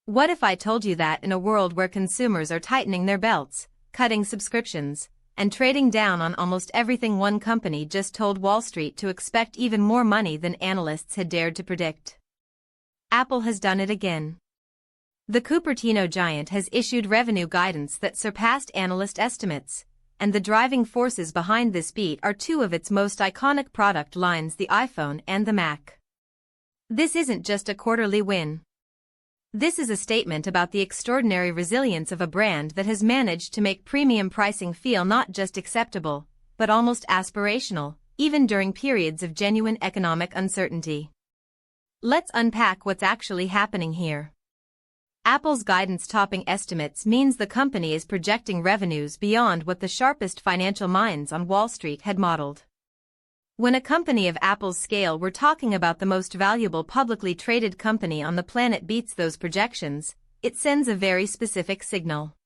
What if I told you that in a world where consumers are tightening their belts, cutting subscriptions, and trading down on almost everything, one company just told Wall Street to expect even more money than analysts had dared to predict? Apple has done it again. The Cupertino giant has issued revenue guidance that surpassed analyst estimates, and the driving forces behind this beat are two of its most iconic product lines, the iPhone and the Mac. This isn't just a quarterly win. This is a statement about the extraordinary resilience of a brand that has managed to make premium pricing feel not just acceptable, but almost aspirational, even during periods of genuine economic uncertainty. Let's unpack what's actually happening here. Apple's guidance topping estimates means the company is projecting revenues beyond what the sharpest financial minds on Wall Street had modeled. When a company of Apple's scale, we're talking about the most valuable publicly traded company on the planet, beats those projections, it sends a very specific signal.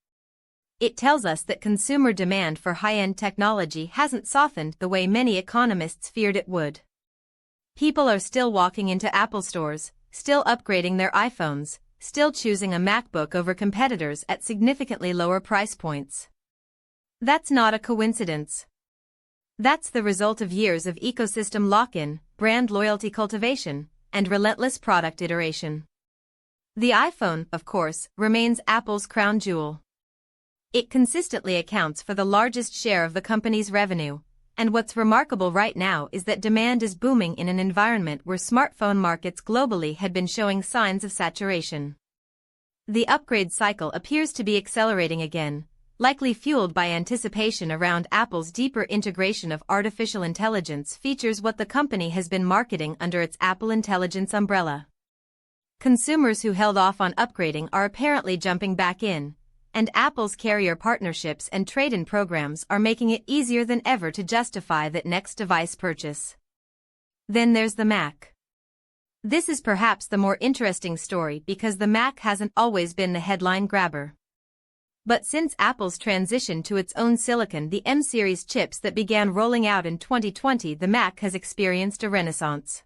It tells us that consumer demand for high-end technology hasn't softened the way many economists feared it would. People are still walking into Apple stores, still upgrading their iPhones, still choosing a MacBook over competitors at significantly lower price points. That's not a coincidence. That's the result of years of ecosystem lock-in, brand loyalty cultivation, and relentless product iteration. The iPhone, of course, remains Apple's crown jewel. It consistently accounts for the largest share of the company's revenue, and what's remarkable right now is that demand is booming in an environment where smartphone markets globally had been showing signs of saturation. The upgrade cycle appears to be accelerating again, likely fueled by anticipation around Apple's deeper integration of artificial intelligence features, what the company has been marketing under its Apple Intelligence umbrella. Consumers who held off on upgrading are apparently jumping back in, and Apple's carrier partnerships and trade-in programs are making it easier than ever to justify that next device purchase. Then there's the Mac. This is perhaps the more interesting story because the Mac hasn't always been the headline grabber. But since Apple's transition to its own silicon, the M-series chips that began rolling out in 2020, the Mac has experienced a renaissance.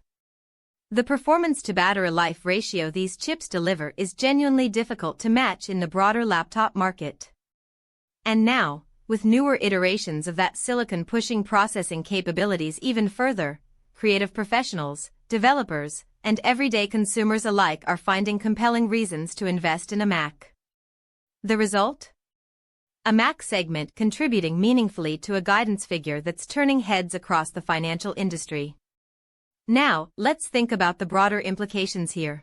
The performance-to-battery life ratio these chips deliver is genuinely difficult to match in the broader laptop market. And now, with newer iterations of that silicon pushing processing capabilities even further, creative professionals, developers, and everyday consumers alike are finding compelling reasons to invest in a Mac. The result? A Mac segment contributing meaningfully to a guidance figure that's turning heads across the financial industry. Now, let's think about the broader implications here.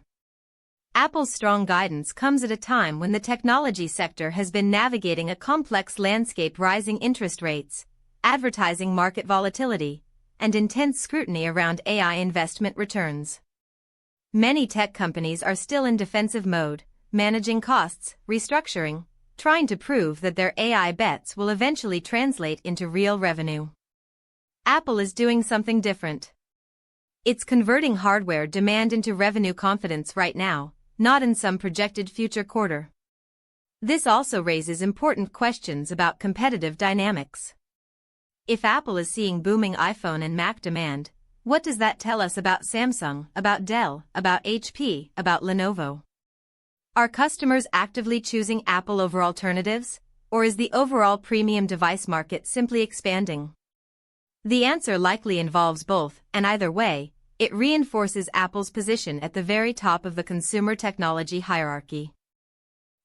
Apple's strong guidance comes at a time when the technology sector has been navigating a complex landscape: rising interest rates, advertising market volatility, and intense scrutiny around AI investment returns. Many tech companies are still in defensive mode, managing costs, restructuring, trying to prove that their AI bets will eventually translate into real revenue. Apple is doing something different. It's converting hardware demand into revenue confidence right now, not in some projected future quarter. This also raises important questions about competitive dynamics. If Apple is seeing booming iPhone and Mac demand, what does that tell us about Samsung, about Dell, about HP, about Lenovo? Are customers actively choosing Apple over alternatives, or is the overall premium device market simply expanding? The answer likely involves both, and either way, it reinforces Apple's position at the very top of the consumer technology hierarchy.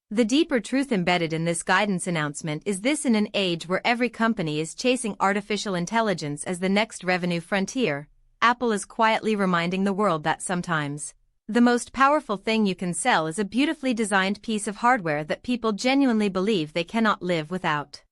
The deeper truth embedded in this guidance announcement is this: in an age where every company is chasing artificial intelligence as the next revenue frontier, Apple is quietly reminding the world that sometimes the most powerful thing you can sell is a beautifully designed piece of hardware that people genuinely believe they cannot live without.